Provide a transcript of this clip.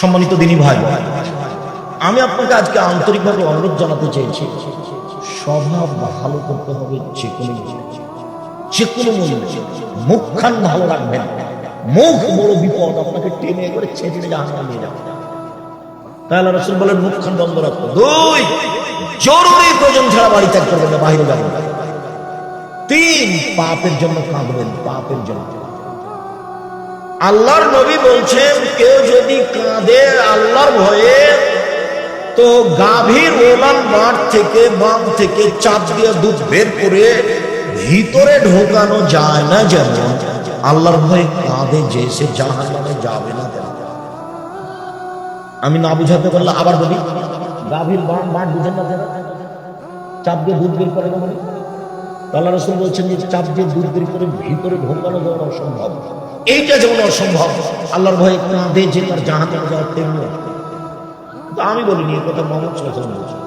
সম্মানিত দিনী ভাই, আমি আপনাকে আজকে আন্তরিকভাবে অনুরোধ জানাতে চাইছি, স্বভাব ভালো করতে হবে যে কোনো মূল্যে। মুখখান ভালো রাখবেন, মুখ বড় বিপদ, আপনাকে টেনে করে ছেঁচড়ে জাহান্নামে নিয়ে যাবে। তাহলে রাসূল বলেন মুখখান বন্ধ রাখতে। দুই, জরুরি প্রয়োজন ছাড়া বাড়ি ত্যাগ করবেন না, বাইরে যাবেন না। তিন, পাপের জন্য কাঁদবেন, পাপের জন্য। আল্লাহর নবী বলছেন, কেউ যদি কাঁদে আল্লাহর ভয়ে, তো গাভীর ওলান মাঠ থেকে বাম থেকে চাপ দিয়ে দুধ বের করে ভিতরে ঢোকানো যায় না, যেমন আল্লাহর ভয়ে কাঁদে যে সে জাহান্নামে যাবে না। আমি না বুঝাতে পারলে আবার বলি, গাভীর বাম মাঠ বুঝেন না, চাপ দিয়ে দুধ বের করে না, মানে আল্লাহ রাসূল বলছেন যে চাপ দিয়ে দুধ বের করে ভিতরে ঢোকানো যেমন অসম্ভব, এইটা যেমন অসম্ভব, আল্লাহর ভয়ে কাঁদে যে তার জাহান্নামে যাওয়ার তেমনি। আমি বলিনি, এই কথা মোহাম্মদ সাল্লাল্লাহু আলাইহি ওয়াসাল্লাম বলেছেন।